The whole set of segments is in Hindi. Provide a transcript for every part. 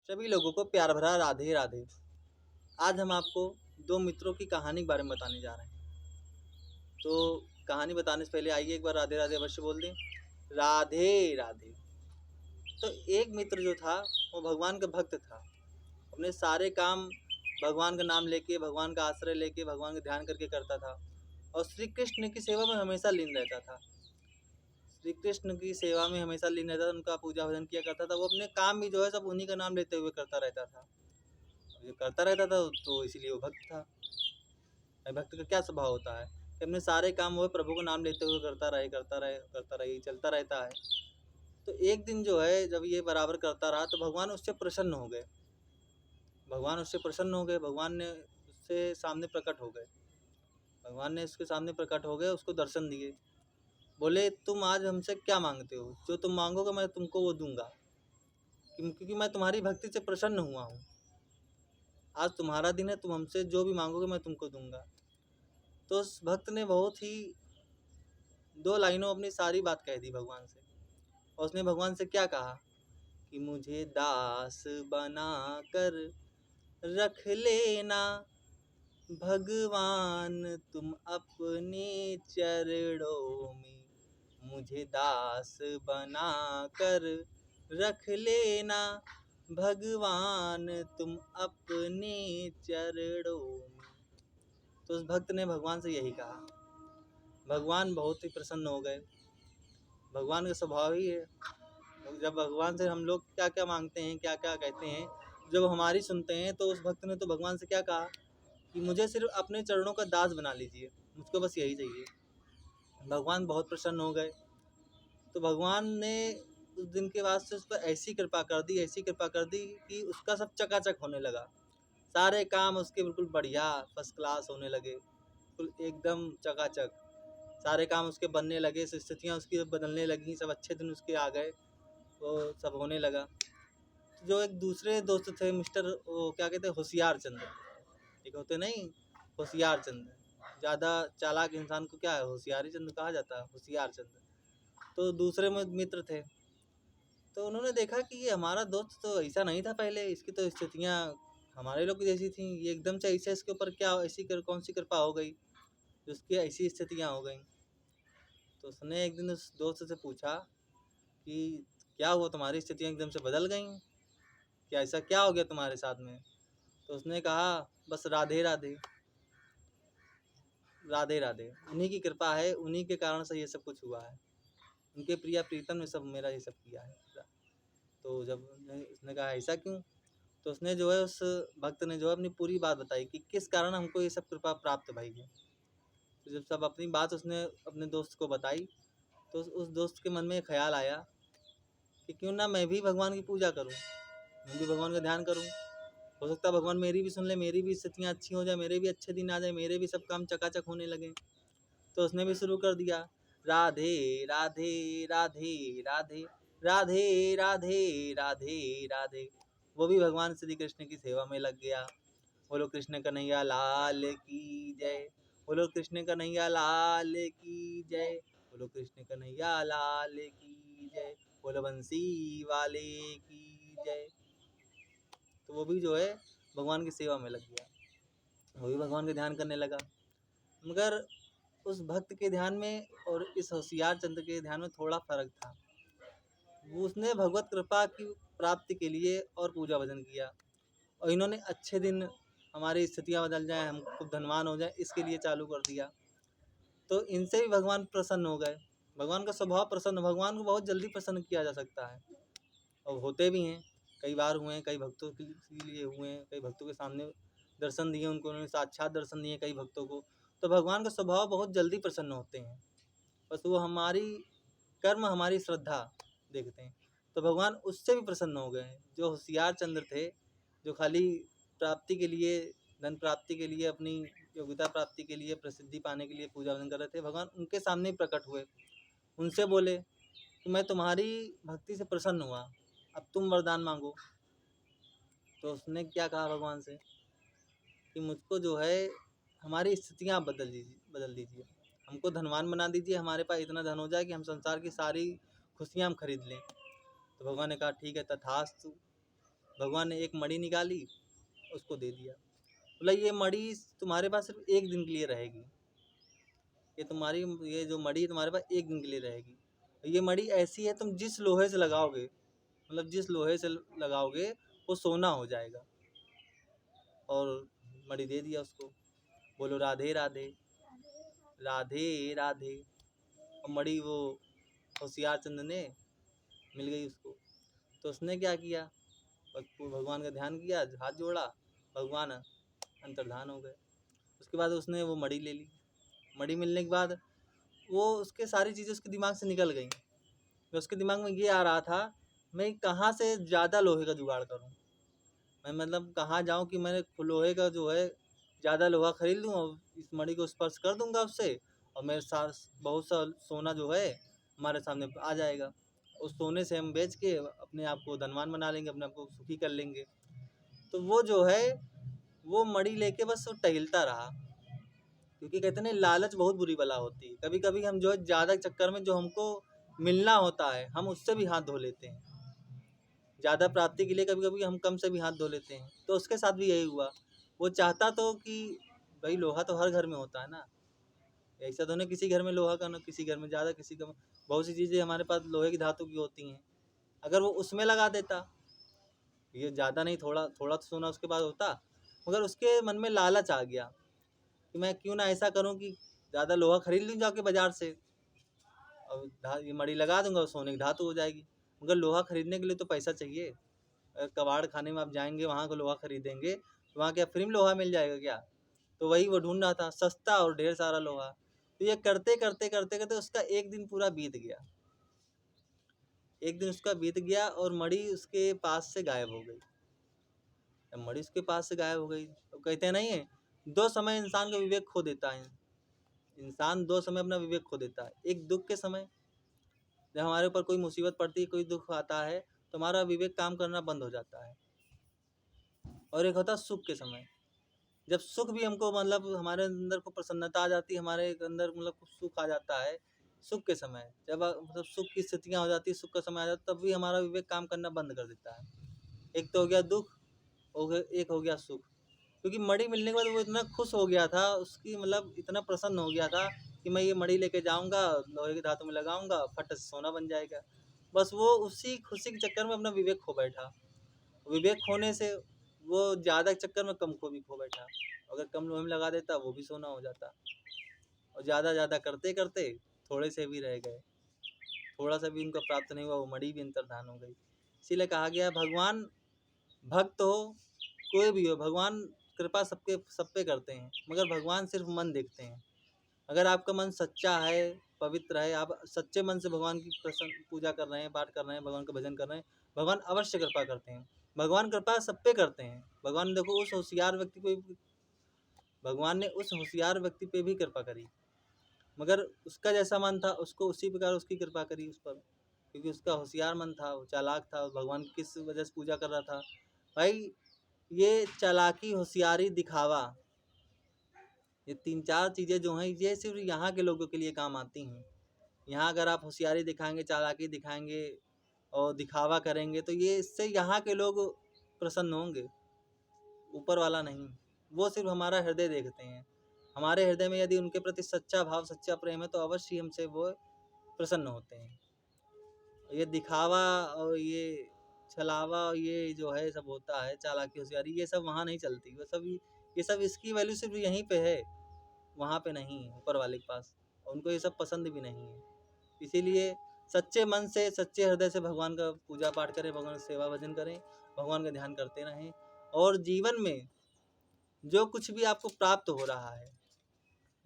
सभी लोगों को प्यार भरा राधे राधे। आज हम आपको दो मित्रों की कहानी के बारे में बताने जा रहे हैं। तो कहानी बताने से पहले आइए एक बार राधे राधे अवश्य बोल दें। राधे राधे। तो एक मित्र जो था वो भगवान का भक्त था। अपने सारे काम भगवान का नाम लेके, भगवान का आश्रय लेके, भगवान का ध्यान करके करता था और श्री कृष्ण की सेवा में हमेशा लीन रहता था। श्री कृष्ण की सेवा में हमेशा लीन रहता था, उनका पूजा भजन किया करता था। वो अपने काम भी जो है सब उन्हीं का नाम लेते हुए करता रहता था। ये करता रहता था तो इसीलिए वो भक्त था। भक्त का क्या स्वभाव होता है कि अपने सारे काम वो प्रभु का नाम लेते हुए करता रहे, चलता रहता है। तो एक दिन जो है जब ये बराबर करता रहा तो भगवान उससे प्रसन्न हो गए। भगवान ने उससे सामने प्रकट हो गए। भगवान ने उसके सामने प्रकट हो गए, उसको दर्शन दिए। बोले, तुम आज हमसे क्या मांगते हो? जो तुम मांगोगे मैं तुमको वो दूंगा, क्योंकि मैं तुम्हारी भक्ति से प्रसन्न हुआ हूँ। आज तुम्हारा दिन है, तुम हमसे जो भी मांगोगे मैं तुमको दूंगा। तो उस भक्त ने बहुत ही 2 लाइनों अपनी सारी बात कह दी भगवान से। और उसने भगवान से क्या कहा कि मुझे दास बना कर रख लेना भगवान तुम अपने चरणों में। मुझे दास बना कर रख लेना भगवान तुम अपने चरणों में। तो उस भक्त ने भगवान से यही कहा। भगवान बहुत ही प्रसन्न हो गए। भगवान का स्वभाव ही है, जब भगवान से हम लोग क्या क्या मांगते हैं, क्या क्या कहते हैं, जब हमारी सुनते हैं तो उस भक्त ने तो भगवान से क्या कहा कि मुझे सिर्फ अपने चरणों का दास बना लीजिए, मुझको बस यही चाहिए। भगवान बहुत प्रसन्न हो गए। तो भगवान ने उस दिन के बाद से उस पर ऐसी कृपा कर दी कि उसका सब चकाचक होने लगा। सारे काम उसके बिल्कुल बढ़िया फर्स्ट क्लास होने लगे, बिल्कुल एकदम चकाचक। सारे काम उसके बनने लगे, स्थितियाँ उसकी बदलने लगी, सब अच्छे दिन उसके आ गए, वो सब होने लगा। तो जो एक दूसरे दोस्त थे मिस्टर वो क्या कहते हैं, होशियार चंद्र, एक होते नहीं होशियार चंद्र, ज़्यादा चालाक इंसान को क्या है होशियारी चंद्र कहा जाता है, होशियार चंद्र। तो दूसरे मित्र थे। तो उन्होंने देखा कि ये हमारा दोस्त तो ऐसा नहीं था पहले, इसकी तो स्थितियाँ हमारे लोग की जैसी थी, ये एकदम से ऐसे इसके ऊपर क्या ऐसी कौन सी कृपा हो गई जिसकी ऐसी स्थितियाँ हो गई। तो उसने एक दिन उस दोस्त से पूछा कि क्या हुआ, तुम्हारी स्थितियाँ एकदम से बदल गई, क्या ऐसा क्या हो गया तुम्हारे साथ में? तो उसने कहा, बस राधे राधे, राधे राधे, उन्हीं की कृपा है, उन्हीं के कारण से ये सब कुछ हुआ है, उनके प्रिया प्रीतम ने सब मेरा ये सब किया है। तो जब उसने कहा ऐसा क्यों, तो उसने जो है उस भक्त ने जो है अपनी पूरी बात बताई कि किस कारण हमको ये सब कृपा प्राप्त भई है। तो जब सब अपनी बात उसने अपने दोस्त को बताई तो उस दोस्त के मन में ख्याल आया कि क्यों ना मैं भी भगवान की पूजा करूं, मैं भी भगवान का ध्यान करूं। हो सकता है भगवान मेरी भी सुन ले, मेरी भी स्थितियाँ अच्छी हो जाए, मेरे भी अच्छे दिन आ जाए, मेरे भी सब काम चकाचक होने लगे। तो उसने भी शुरू कर दिया, राधे राधे राधे राधे राधे राधे राधे राधे। वो भी भगवान श्री कृष्ण की सेवा में लग गया। बोलो कृष्ण कन्हैया लाल की जय, बोलो कृष्ण कन्हैया लाल की जय, बोलो कृष्ण कन्हैया लाल की जय, बोलो बंसी वाले की जय। तो वो भी जो है भगवान की सेवा में लग गया, वो भी भगवान का ध्यान करने लगा। मगर उस भक्त के ध्यान में और इस होशियार चंद्र के ध्यान में थोड़ा फर्क था। वो उसने भगवत कृपा की प्राप्ति के लिए और पूजा भजन किया, और इन्होंने अच्छे दिन, हमारी स्थितियाँ बदल जाएं, हम खूब धनवान हो जाएं, इसके लिए चालू कर दिया। तो इनसे भी भगवान प्रसन्न हो गए। भगवान का स्वभाव प्रसन्न, भगवान को बहुत जल्दी प्रसन्न किया जा सकता है और होते भी हैं। कई बार हुए हैं, कई भक्तों के लिए हुए हैं, कई भक्तों के सामने दर्शन दिए उनको, उन्होंने साक्षात दर्शन दिए कई भक्तों को। तो भगवान का स्वभाव बहुत जल्दी प्रसन्न होते हैं, बस वो हमारी कर्म, हमारी श्रद्धा देखते हैं। तो भगवान उससे भी प्रसन्न हो गए हैं। जो होशियार चंद्र थे, जो खाली प्राप्ति के लिए, धन प्राप्ति के लिए, अपनी योग्यता प्राप्ति के लिए, प्रसिद्धि पाने के लिए पूजा वजन कर रहे थे, भगवान उनके सामने ही प्रकट हुए। उनसे बोले कि मैं तुम्हारी भक्ति से प्रसन्न हुआ, अब तुम वरदान मांगो। तो उसने क्या कहा भगवान से कि मुझको जो है हमारी स्थितियाँ बदल दीजिए, हमको धनवान बना दीजिए, हमारे पास इतना धन हो जाए कि हम संसार की सारी खुशियाँ हम खरीद लें। तो भगवान ने कहा ठीक है, तथास्तु। भगवान ने एक मणि निकाली, उसको दे दिया। बोला ये मणि तुम्हारे पास सिर्फ एक दिन के लिए रहेगी, ये जो मणि तुम्हारे पास एक दिन के लिए रहेगी। ये मणि ऐसी है, तुम जिस लोहे से लगाओगे, मतलब जिस लोहे से लगाओगे वो सोना हो जाएगा। और मणि दे दिया उसको। बोलो राधे राधे, राधे राधे। और मणि वो होशियार चंद ने मिल गई उसको। तो उसने क्या किया, भगवान का ध्यान किया, हाथ जोड़ा, भगवान अंतर्धान हो गए। उसके बाद उसने वो मणि ले ली। मणि मिलने के बाद वो उसके सारी चीज़ें उसके दिमाग से निकल गई। तो उसके दिमाग में ये आ रहा था, मैं कहाँ से ज़्यादा लोहे का जुगाड़ करूँ, मैं मतलब कहाँ जाऊँ कि मैंने लोहे का जो है ज़्यादा लोहा खरीद लूँ और इस मणि को स्पर्श कर दूंगा उससे, और मेरे साथ बहुत सा सोना जो है हमारे सामने आ जाएगा। उस सोने से हम बेच के अपने आप को धनवान बना लेंगे, अपने आप को सुखी कर लेंगे। तो वो जो है वो मणि लेके बस वो टहलता रहा, क्योंकि कहते हैं लालच बहुत बुरी बला होती है। कभी कभी हम जो है ज़्यादा चक्कर में जो हमको मिलना होता है हम उससे भी हाथ धो लेते हैं। ज़्यादा प्राप्ति के लिए कभी कभी हम कम से भी हाथ धो लेते हैं। तो उसके साथ भी यही हुआ। वो चाहता तो कि भाई लोहा तो हर घर में होता है ना, ऐसा तो नहीं किसी घर में लोहा का ना, किसी घर में ज़्यादा, किसी का बहुत सी चीज़ें हमारे पास लोहे की धातु की होती हैं। अगर वो उसमें लगा देता, ये ज़्यादा नहीं थोड़ा थोड़ा तो सोना उसके पास होता, मगर उसके मन में लालच आ गया कि मैं क्यों ना ऐसा करूं कि ज़्यादा लोहा खरीद लूँ जाके बाज़ार से, और ये मणि लगा दूंगा, सोने की धातु हो जाएगी। मगर लोहा खरीदने के लिए तो पैसा चाहिए। कबाड़ खाने में आप जाएंगे, वहाँ का लोहा खरीदेंगे तो वहाँ क्या फ्री में लोहा मिल जाएगा क्या? तो वही वो ढूंढ रहा था, सस्ता और ढेर सारा लोहा। तो ये करते करते करते करते उसका एक दिन पूरा बीत गया। एक दिन उसका बीत गया और मणि उसके पास से गायब हो गई। जब मणि उसके पास से गायब हो गई तो कहते नहीं है, दो समय इंसान का विवेक खो देता है। इंसान दो समय अपना विवेक खो देता है। एक दुख के समय, जब हमारे ऊपर कोई मुसीबत पड़ती है, कोई दुख आता है, तो हमारा विवेक काम करना बंद हो जाता है। और एक होता है सुख के समय, जब सुख भी हमको मतलब हमारे अंदर को प्रसन्नता आ जाती है, हमारे अंदर मतलब कुछ सुख आ जाता है। सुख के समय जब मतलब सुख की स्थितियाँ हो जाती है, सुख का समय आ जाता है, तब भी हमारा विवेक काम करना बंद कर देता है। एक तो हो गया दुख, एक हो गया सुख। क्योंकि मणि मिलने के बाद वो इतना खुश हो गया था, उसकी मतलब इतना प्रसन्न हो गया था कि मैं ये मणि लेके जाऊंगा, लोहे की धातु में लगाऊंगा, फट से सोना बन जाएगा। बस वो उसी खुशी के चक्कर में अपना विवेक खो बैठा। विवेक खोने से वो ज़्यादा चक्कर में कम को भी खो बैठा। अगर कम लोहे में लगा देता वो भी सोना हो जाता। और ज़्यादा ज़्यादा करते करते थोड़े से भी रह गए, थोड़ा सा भी उनको प्राप्त नहीं हुआ, वो मणि भी अंतर्धान हो गई। इसीलिए कहा गया भगवान भक्त हो कोई भी हो, भगवान कृपा सबके सब पे करते हैं, मगर भगवान सिर्फ मन देखते हैं। अगर आपका मन सच्चा है, पवित्र है, आप सच्चे मन से भगवान की प्रसन्न पूजा कर रहे हैं, पाठ कर रहे हैं, भगवान का भजन कर रहे हैं, भगवान अवश्य कृपा करते हैं। भगवान कृपा सब पे करते हैं। भगवान देखो उस होशियार व्यक्ति को, भगवान ने उस होशियार व्यक्ति पे भी कृपा करी, मगर उसका जैसा मन था उसको उसी प्रकार उसकी कृपा करी उस पर, क्योंकि उसका होशियार मन था, वो चालाक था। भगवान किस वजह से पूजा कर रहा था भाई? ये चालाकी, होशियारी, दिखावा, ये तीन चार चीज़ें जो हैं ये सिर्फ यहाँ के लोगों के लिए काम आती हैं। यहाँ अगर आप होशियारी दिखाएंगे, चालाकी दिखाएंगे और दिखावा करेंगे तो ये इससे यहाँ के लोग प्रसन्न होंगे, ऊपर वाला नहीं। वो सिर्फ हमारा हृदय देखते हैं। हमारे हृदय में यदि उनके प्रति सच्चा भाव, सच्चा प्रेम है तो अवश्य ही हमसे वो प्रसन्न होते हैं। ये दिखावा और ये छलावा और ये जो है सब होता है, चालाकी, होशियारी, ये सब वहाँ नहीं चलती। ये सब इसकी वैल्यू सिर्फ यहीं पे है, वहाँ पे नहीं है, ऊपर वाले के पास। और उनको ये सब पसंद भी नहीं है। इसीलिए सच्चे मन से, सच्चे हृदय से भगवान का पूजा पाठ करें, भगवान का सेवा भजन करें, भगवान का ध्यान करते रहें। और जीवन में जो कुछ भी आपको प्राप्त हो रहा है,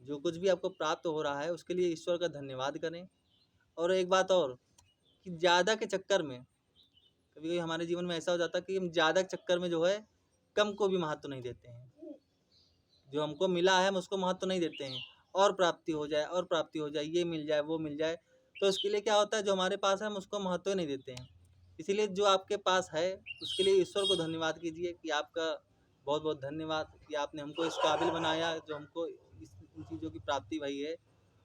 जो कुछ भी आपको प्राप्त हो रहा है उसके लिए ईश्वर का धन्यवाद करें। और एक बात और, कि ज़्यादा के चक्कर में कभी कभी हमारे जीवन में ऐसा हो जाता है कि हम ज़्यादा के चक्कर में जो है कम को भी महत्व नहीं देते हैं। जो हमको मिला है हम उसको महत्व नहीं देते हैं। और प्राप्ति हो जाए, और प्राप्ति हो जाए, ये मिल जाए, वो मिल जाए, तो उसके लिए क्या होता है, जो हमारे पास है हम उसको महत्व ही नहीं देते हैं। इसीलिए जो आपके पास है उसके लिए ईश्वर को धन्यवाद कीजिए कि आपका बहुत बहुत धन्यवाद कि आपने हमको इस काबिल बनाया, जो हमको इन चीज़ों की प्राप्ति भई है।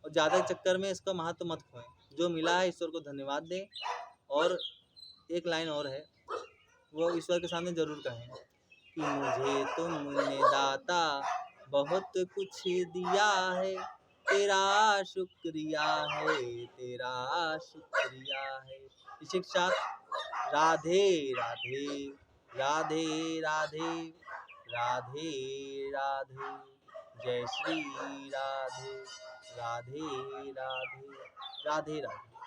और ज़्यादा चक्कर में इसका महत्व मत खोएं। जो मिला है ईश्वर को धन्यवाद दें। और एक लाइन और है, वो ईश्वर के सामने ज़रूर कहें कि मुझे तुमने दाता बहुत कुछ दिया है, तेरा शुक्रिया है, तेरा शुक्रिया है। इसी के साथ राधे राधे, राधे राधे, राधे राधे, जय श्री राधे, राधे राधे, राधे राधे।